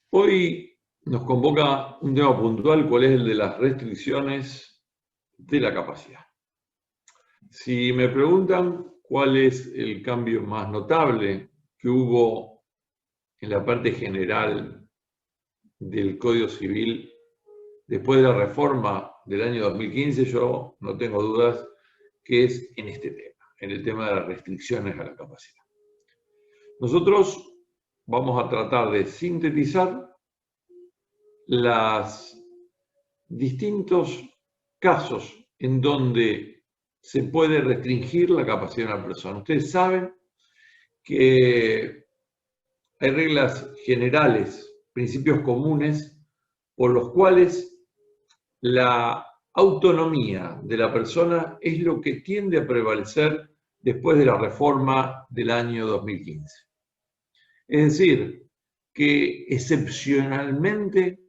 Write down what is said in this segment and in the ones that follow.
Hoy nos convoca un tema puntual, cuál es el de las restricciones de la capacidad. Si me preguntan cuál es el cambio más notable que hubo en la parte general del Código Civil después de la reforma del año 2015, yo no tengo dudas que es en este tema, en el tema de las restricciones a la capacidad. Nosotros vamos a tratar de sintetizar los distintos casos en donde se puede restringir la capacidad de una persona. Ustedes saben que hay reglas generales, principios comunes, por los cuales la autonomía de la persona es lo que tiende a prevalecer después de la reforma del año 2015. Es decir, que excepcionalmente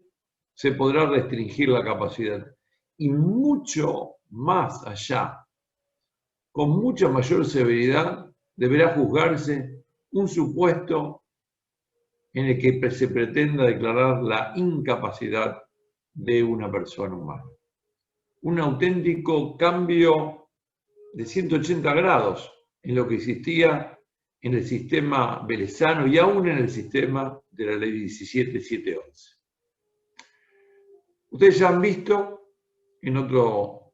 se podrá restringir la capacidad y mucho más allá, con mucha mayor severidad, deberá juzgarse un supuesto en el que se pretenda declarar la incapacidad de una persona humana. Un auténtico cambio de 180 grados en lo que existía en el sistema velezano y aún en el sistema de la ley 17711. Ustedes ya han visto en otro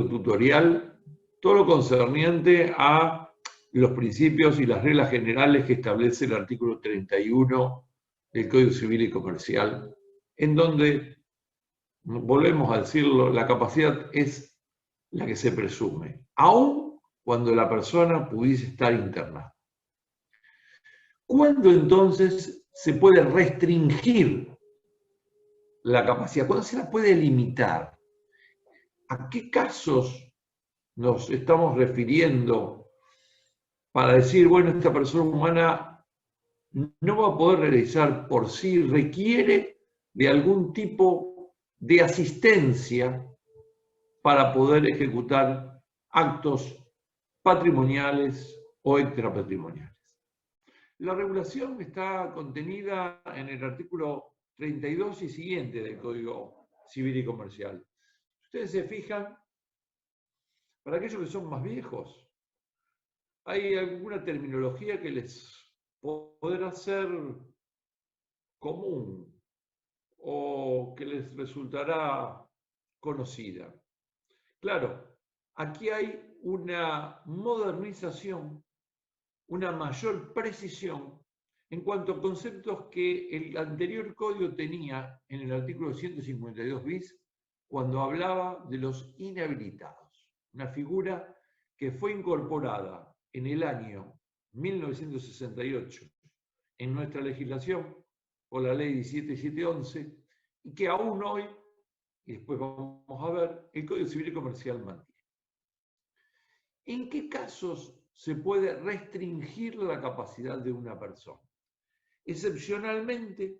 tutorial todo lo concerniente a los principios y las reglas generales que establece el artículo 31 del Código Civil y Comercial, en donde, volvemos a decirlo, la capacidad es la que se presume, aun cuando la persona pudiese estar internada. ¿Cuándo entonces se puede restringir la capacidad? ¿Cuándo se la puede limitar? ¿A qué casos nos estamos refiriendo para decir, bueno, esta persona humana no va a poder realizar por sí, requiere de algún tipo de asistencia para poder ejecutar actos patrimoniales o extrapatrimoniales? La regulación está contenida en el artículo 32 y siguiente del Código Civil y Comercial. Ustedes se fijan, para aquellos que son más viejos, hay alguna terminología que les podrá ser común o que les resultará conocida. Claro, aquí hay una modernización, una mayor precisión en cuanto a conceptos que el anterior código tenía en el artículo 152 bis cuando hablaba de los inhabilitados, una figura que fue incorporada en el año 1968 en nuestra legislación por la ley 17711 y que aún hoy, y después vamos a ver, el Código Civil y Comercial mantiene. ¿En qué casos se puede restringir la capacidad de una persona? Excepcionalmente,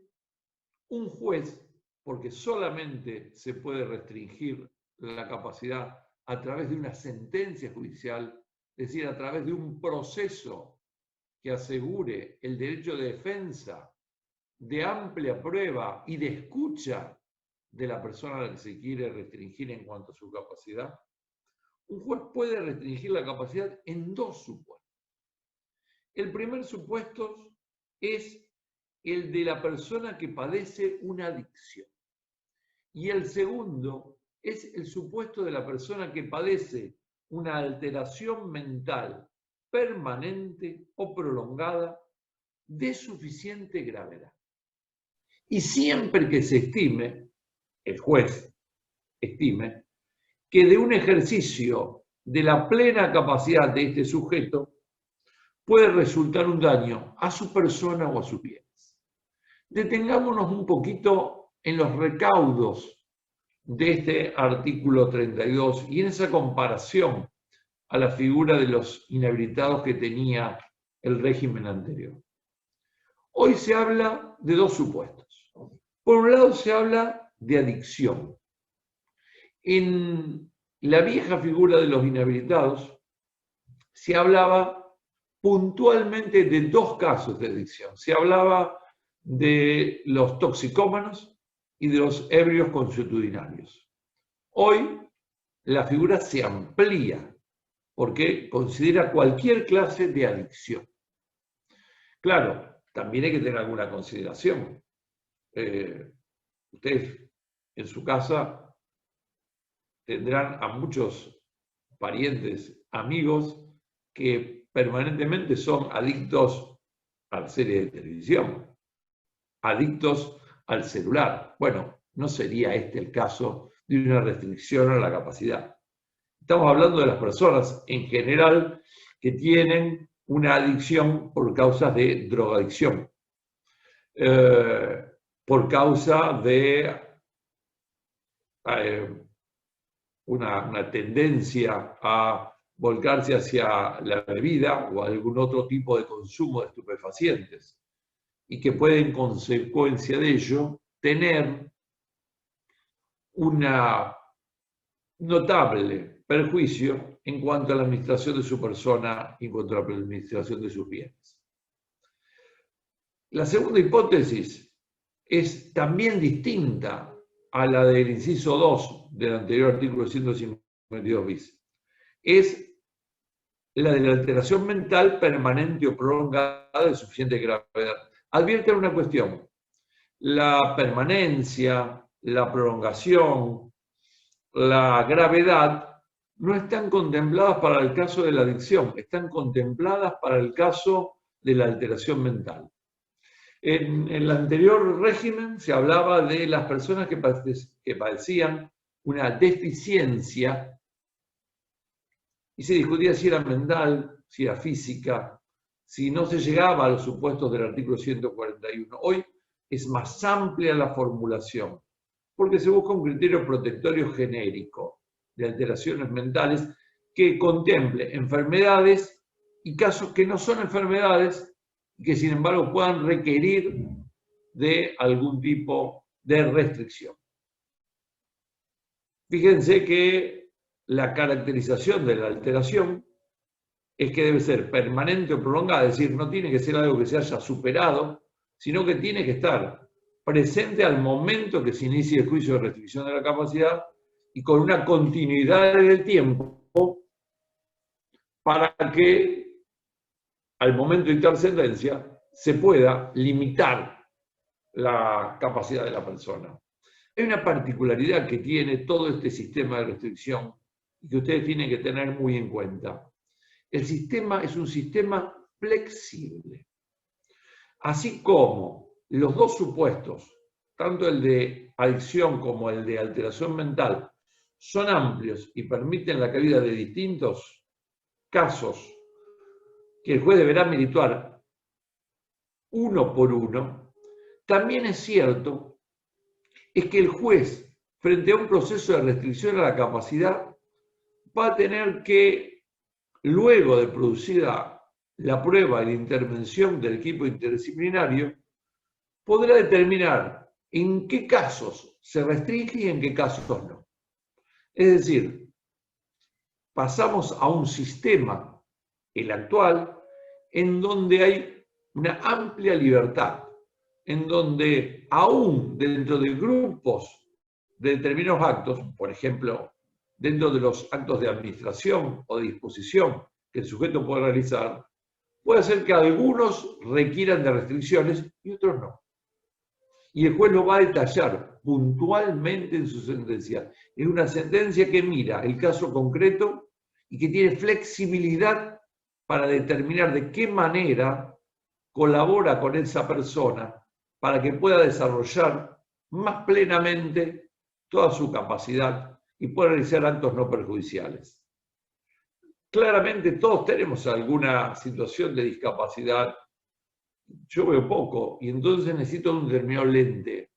un juez, porque solamente se puede restringir la capacidad a través de una sentencia judicial, es decir, a través de un proceso que asegure el derecho de defensa, de amplia prueba y de escucha de la persona a la que se quiere restringir en cuanto a su capacidad, un juez puede restringir la capacidad en dos supuestos. El primer supuesto es el de la persona que padece una adicción. Y el segundo es el supuesto de la persona que padece una alteración mental permanente o prolongada de suficiente gravedad. Y siempre que se estime, el juez estime, que de un ejercicio de la plena capacidad de este sujeto puede resultar un daño a su persona o a sus bienes. Detengámonos un poquito en los recaudos de este artículo 32 y en esa comparación a la figura de los inhabilitados que tenía el régimen anterior. Hoy se habla de dos supuestos. Por un lado se habla de adicción. En la vieja figura de los inhabilitados se hablaba puntualmente de dos casos de adicción. Se hablaba de los toxicómanos y de los ebrios consuetudinarios. Hoy la figura se amplía porque considera cualquier clase de adicción. Claro, también hay que tener alguna consideración. Ustedes en su casa tendrán a muchos parientes, amigos, que permanentemente son adictos a la serie de televisión, adictos al celular. Bueno, no sería este el caso de una restricción a la capacidad. Estamos hablando de las personas en general que tienen una adicción por causas de drogadicción, por causa de una tendencia a volcarse hacia la bebida o algún otro tipo de consumo de estupefacientes, y que puede en consecuencia de ello tener una notable perjuicio en cuanto a la administración de su persona y en cuanto a la administración de sus bienes. La segunda hipótesis es también distinta a la del inciso 2 del anterior artículo 152 bis. Es la de la alteración mental permanente o prolongada de suficiente gravedad. Advierten una cuestión: la permanencia, la prolongación, la gravedad no están contempladas para el caso de la adicción, están contempladas para el caso de la alteración mental. En el anterior régimen se hablaba de las personas que padecían una deficiencia y se discutía si era mental, si era física, si no se llegaba a los supuestos del artículo 141. Hoy es más amplia la formulación, porque se busca un criterio protectorio genérico de alteraciones mentales que contemple enfermedades y casos que no son enfermedades y que sin embargo puedan requerir de algún tipo de restricción. Fíjense que la caracterización de la alteración es que debe ser permanente o prolongada, es decir, no tiene que ser algo que se haya superado, sino que tiene que estar presente al momento que se inicie el juicio de restricción de la capacidad y con una continuidad en el tiempo para que al momento de dictar sentencia se pueda limitar la capacidad de la persona. Hay una particularidad que tiene todo este sistema de restricción y que ustedes tienen que tener muy en cuenta. El sistema es un sistema flexible. Así como los dos supuestos, tanto el de adicción como el de alteración mental, son amplios y permiten la cabida de distintos casos que el juez deberá merituar uno por uno, también es cierto es que el juez, frente a un proceso de restricción a la capacidad, va a tener que, luego de producida la prueba y la intervención del equipo interdisciplinario, podrá determinar en qué casos se restringe y en qué casos no. Es decir, pasamos a un sistema, el actual, en donde hay una amplia libertad, en donde aún dentro de grupos de determinados actos, por ejemplo, dentro de los actos de administración o de disposición que el sujeto puede realizar, puede ser que algunos requieran de restricciones y otros no. Y el juez lo va a detallar puntualmente en su sentencia. Es una sentencia que mira el caso concreto y que tiene flexibilidad para determinar de qué manera colabora con esa persona para que pueda desarrollar más plenamente toda su capacidad y pueda realizar actos no perjudiciales. Claramente todos tenemos alguna situación de discapacidad. Yo veo poco y entonces necesito un determinado lente.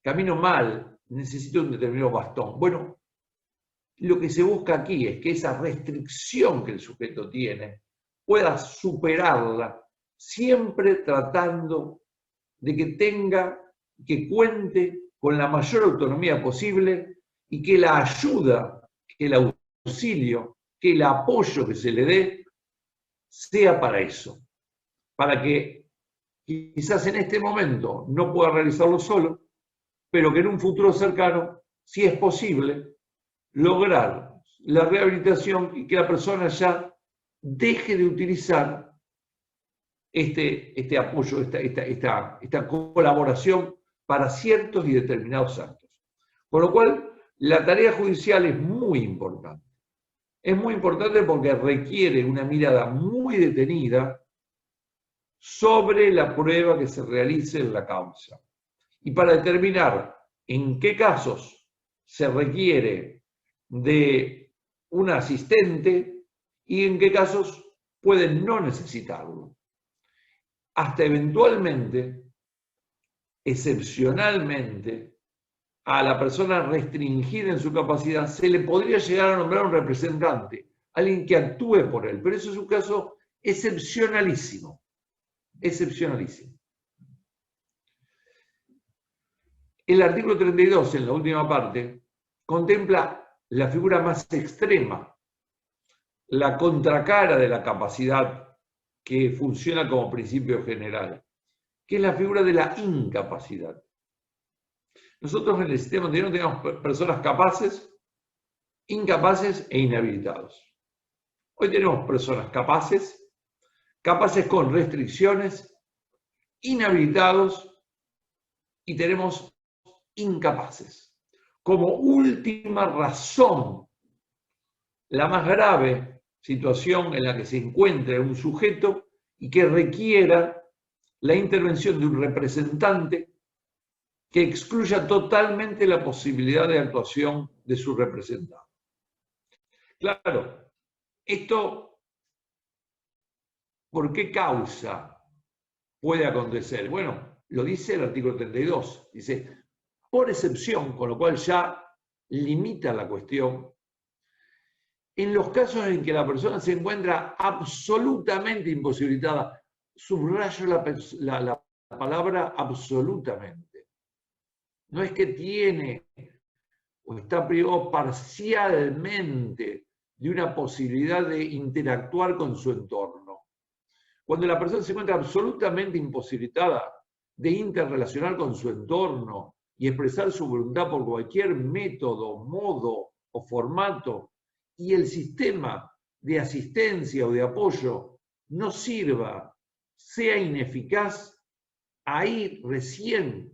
Camino mal, necesito un determinado bastón. Bueno, lo que se busca aquí es que esa restricción que el sujeto tiene pueda superarla, siempre tratando de que tenga, que cuente con la mayor autonomía posible y que la ayuda, que el auxilio, que el apoyo que se le dé sea para eso, para que quizás en este momento no pueda realizarlo solo, pero que en un futuro cercano, si es posible, lograr la rehabilitación y que la persona ya deje de utilizar este apoyo, esta colaboración para ciertos y determinados actos. Con lo cual, la tarea judicial es muy importante. Es muy importante porque requiere una mirada muy detenida sobre la prueba que se realice en la causa. Y para determinar en qué casos se requiere de un asistente y en qué casos pueden no necesitarlo. Hasta eventualmente, excepcionalmente, a la persona restringida en su capacidad se le podría llegar a nombrar un representante, alguien que actúe por él, pero eso es un caso excepcionalísimo, excepcionalísimo. El artículo 32, en la última parte, contempla la figura más extrema, la contracara de la capacidad que funciona como principio general, que es la figura de la incapacidad. Nosotros en el sistema anterior tenemos personas capaces, incapaces e inhabilitados. Hoy tenemos personas capaces, capaces con restricciones, inhabilitados y tenemos incapaces. Como última razón, la más grave situación en la que se encuentra un sujeto y que requiera la intervención de un representante que excluya totalmente la posibilidad de actuación de su representante. Claro, esto, ¿por qué causa puede acontecer? Bueno, lo dice el artículo 32, dice, por excepción, con lo cual ya limita la cuestión, en los casos en que la persona se encuentra absolutamente imposibilitada, subrayo la palabra absolutamente. No es que tiene o está privado parcialmente de una posibilidad de interactuar con su entorno. Cuando la persona se encuentra absolutamente imposibilitada de interrelacionar con su entorno y expresar su voluntad por cualquier método, modo o formato, y el sistema de asistencia o de apoyo no sirva, sea ineficaz, ahí recién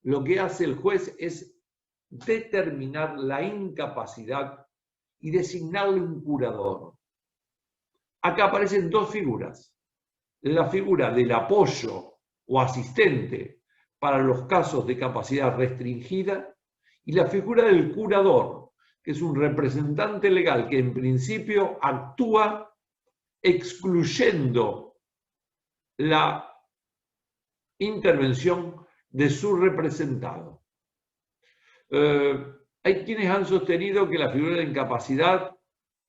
lo que hace el juez es determinar la incapacidad y designarle un curador. Acá aparecen dos figuras. La figura del apoyo o asistente para los casos de capacidad restringida y la figura del curador, que es un representante legal que en principio actúa excluyendo la intervención de su representado. Hay quienes han sostenido que la figura de incapacidad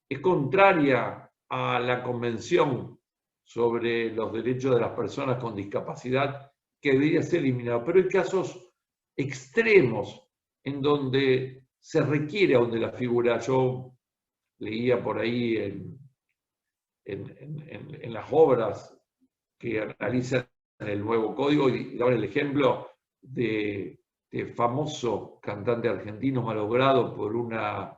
es contraria a la Convención sobre los Derechos de las Personas con Discapacidad, que debería ser eliminada, pero hay casos extremos en donde se requiere aún de la figura. Yo leía por ahí en las obras que analizan el nuevo código y daban el ejemplo de famoso cantante argentino malogrado por una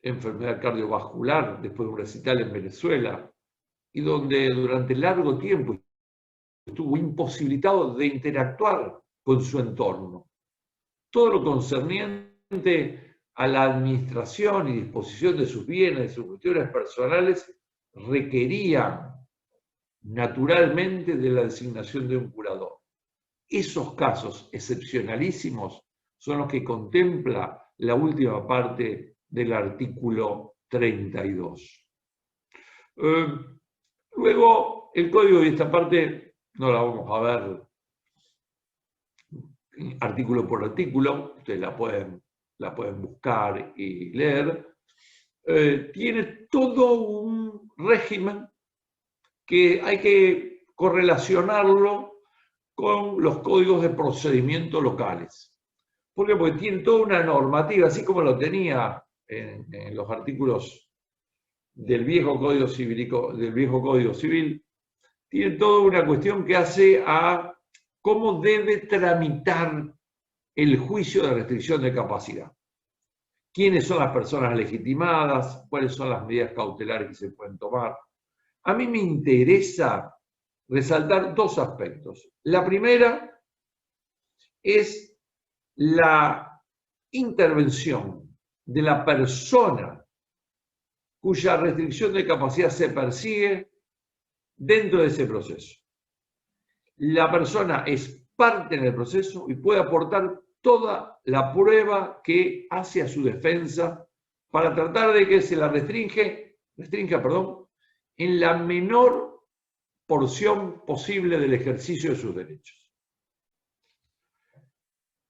enfermedad cardiovascular después de un recital en Venezuela, y donde durante largo tiempo estuvo imposibilitado de interactuar con su entorno. Todo lo concerniente a la administración y disposición de sus bienes, de sus cuestiones personales, requerían naturalmente de la designación de un curador. Esos casos excepcionalísimos son los que contempla la última parte del artículo 32. Luego, el código, y esta parte no la vamos a ver artículo por artículo, ustedes la pueden buscar y leer, tiene todo un régimen que hay que correlacionarlo con los códigos de procedimiento locales. ¿Por qué? Porque tiene toda una normativa, así como lo tenía en los artículos del viejo Código Civil, tiene toda una cuestión que hace a cómo debe tramitar el juicio de restricción de capacidad. ¿Quiénes son las personas legitimadas? ¿Cuáles son las medidas cautelares que se pueden tomar? A mí me interesa resaltar dos aspectos. La primera es la intervención de la persona cuya restricción de capacidad se persigue dentro de ese proceso. La persona es parte en el proceso y puede aportar toda la prueba que hace a su defensa para tratar de que se la restrinja, en la menor porción posible del ejercicio de sus derechos.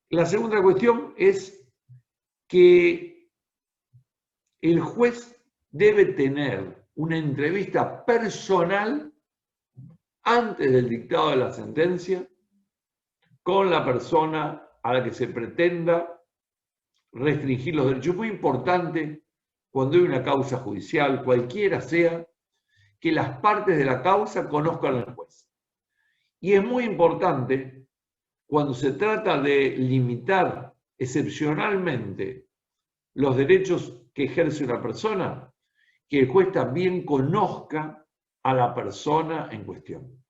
La segunda cuestión es que el juez debe tener una entrevista personal antes del dictado de la sentencia con la persona a la que se pretenda restringir los derechos. Es muy importante cuando hay una causa judicial, cualquiera sea, que las partes de la causa conozcan al juez. Y es muy importante cuando se trata de limitar excepcionalmente los derechos que ejerce una persona, que el juez también conozca a la persona en cuestión.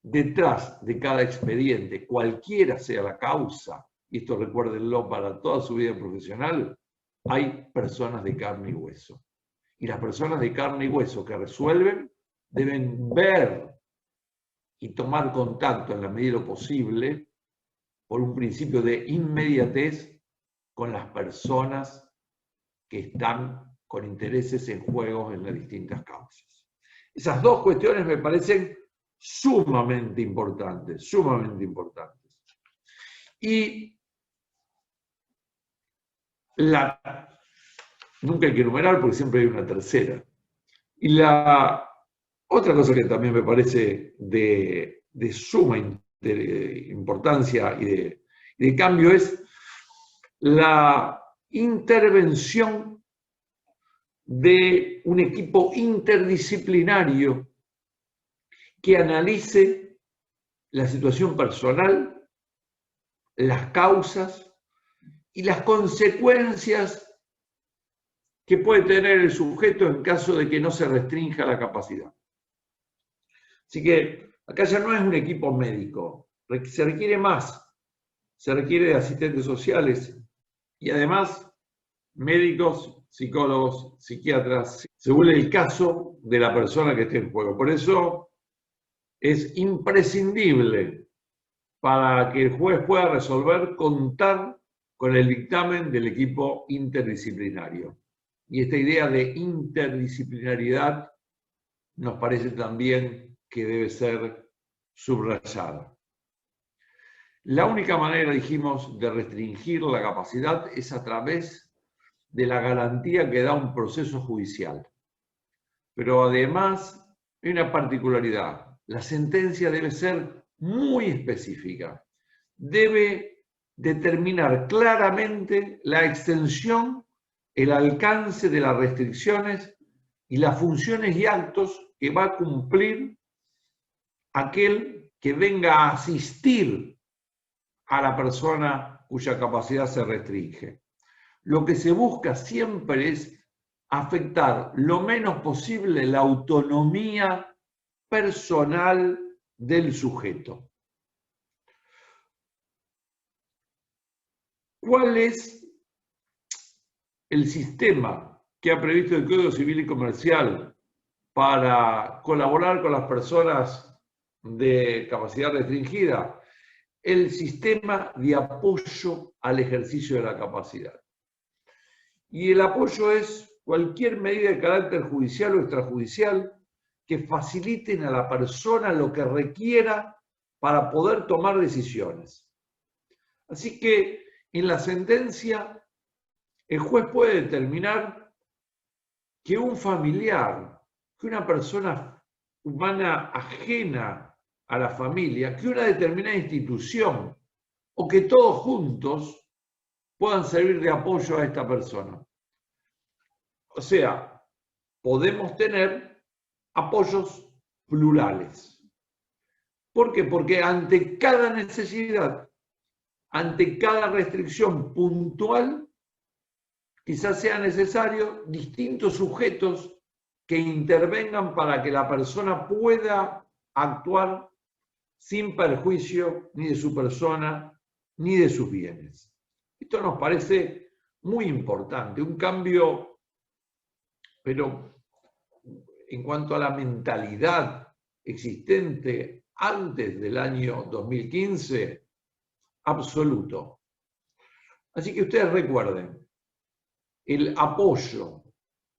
Detrás de cada expediente, cualquiera sea la causa, y esto recuérdenlo para toda su vida profesional, hay personas de carne y hueso. Y las personas de carne y hueso que resuelven deben ver y tomar contacto en la medida de lo posible por un principio de inmediatez con las personas que están con intereses en juego en las distintas causas. Esas dos cuestiones me parecen sumamente importantes, sumamente importantes. Y nunca hay que enumerar porque siempre hay una tercera. Y la otra cosa que también me parece de suma importancia y de cambio es la intervención de un equipo interdisciplinario que analice la situación personal, las causas y las consecuencias que puede tener el sujeto en caso de que no se restrinja la capacidad. Así que acá ya no es un equipo médico, se requiere más, se requiere de asistentes sociales y además médicos, psicólogos, psiquiatras, según el caso de la persona que esté en juego. Por eso es imprescindible para que el juez pueda resolver contar con el dictamen del equipo interdisciplinario. Y esta idea de interdisciplinariedad nos parece también que debe ser subrayada. La única manera, dijimos, de restringir la capacidad es a través de la garantía que da un proceso judicial. Pero además hay una particularidad. La sentencia debe ser muy específica. Debe determinar claramente la extensión, el alcance de las restricciones y las funciones y actos que va a cumplir aquel que venga a asistir a la persona cuya capacidad se restringe. Lo que se busca siempre es afectar lo menos posible la autonomía personal del sujeto. ¿Cuál es el sistema que ha previsto el Código Civil y Comercial para colaborar con las personas de capacidad restringida? El sistema de apoyo al ejercicio de la capacidad. Y el apoyo es cualquier medida de carácter judicial o extrajudicial que faciliten a la persona lo que requiera para poder tomar decisiones. Así que en la sentencia el juez puede determinar que un familiar, que una persona humana ajena a la familia, que una determinada institución o que todos juntos puedan servir de apoyo a esta persona. O sea, podemos tener apoyos plurales. ¿Por qué? Porque ante cada necesidad, ante cada restricción puntual, quizás sea necesario distintos sujetos que intervengan para que la persona pueda actuar sin perjuicio ni de su persona ni de sus bienes. Esto nos parece muy importante, un cambio, pero en cuanto a la mentalidad existente antes del año 2015, absoluto. Así que ustedes recuerden, el apoyo,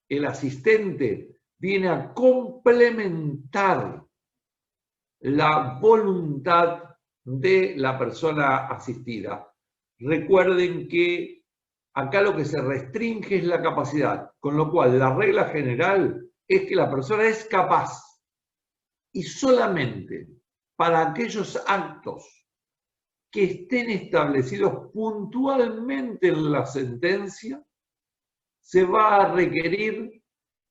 el asistente, viene a complementar la voluntad de la persona asistida. Recuerden que acá lo que se restringe es la capacidad, con lo cual la regla general es que la persona es capaz y solamente para aquellos actos que estén establecidos puntualmente en la sentencia se va a requerir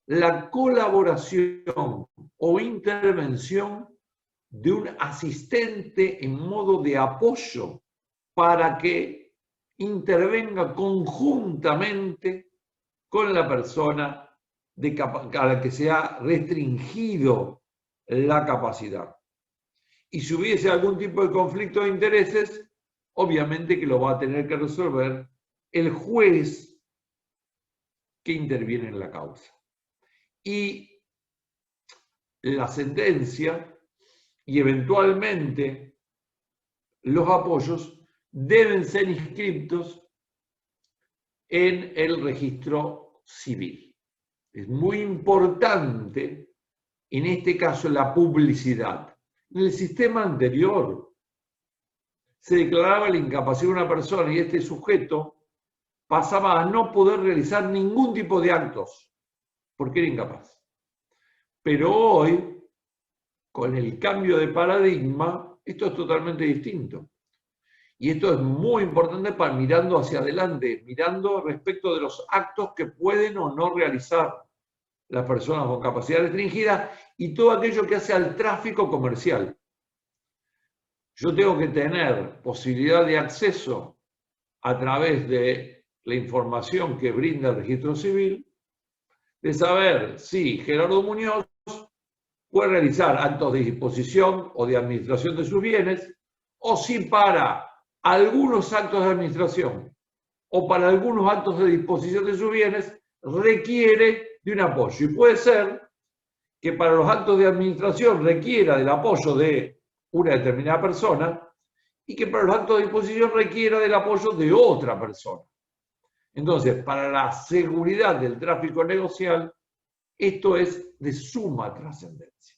la colaboración o intervención de un asistente en modo de apoyo para que intervenga conjuntamente con la persona a la que se ha restringido la capacidad. Y si hubiese algún tipo de conflicto de intereses, obviamente que lo va a tener que resolver el juez que interviene en la causa. Y la sentencia y eventualmente los apoyos deben ser inscritos en el registro civil. Es muy importante, en este caso, la publicidad. En el sistema anterior se declaraba la incapacidad de una persona y este sujeto pasaba a no poder realizar ningún tipo de actos porque era incapaz. Pero hoy, con el cambio de paradigma, esto es totalmente distinto. Y esto es muy importante para mirando hacia adelante, mirando respecto de los actos que pueden o no realizar las personas con capacidad restringida y todo aquello que hace al tráfico comercial. Yo tengo que tener posibilidad de acceso a través de la información que brinda el registro civil, de saber si Gerardo Muñoz puede realizar actos de disposición o de administración de sus bienes, o si para algunos actos de administración o para algunos actos de disposición de sus bienes requiere de un apoyo. Y puede ser que para los actos de administración requiera del apoyo de una determinada persona y que para los actos de disposición requiera del apoyo de otra persona. Entonces, para la seguridad del tráfico negocial, esto es de suma trascendencia.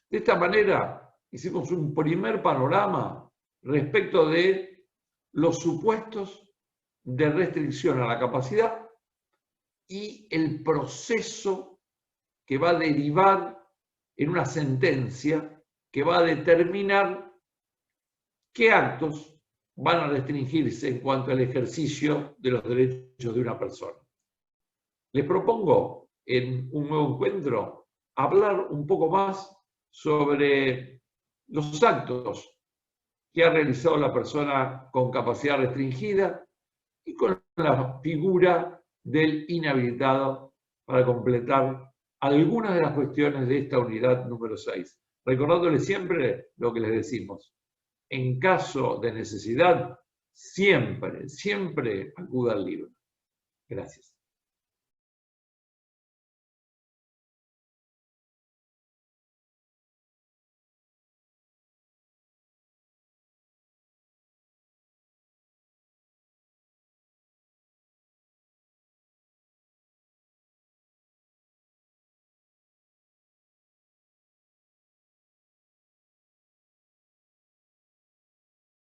De esta manera, hicimos un primer panorama respecto de los supuestos de restricción a la capacidad y el proceso que va a derivar en una sentencia que va a determinar qué actos van a restringirse en cuanto al ejercicio de los derechos de una persona. Les propongo en un nuevo encuentro hablar un poco más sobre los actos que ha realizado la persona con capacidad restringida y con la figura del inhabilitado para completar algunas de las cuestiones de esta unidad número 6. Recordándoles siempre lo que les decimos. En caso de necesidad, siempre acuda al libro. Gracias.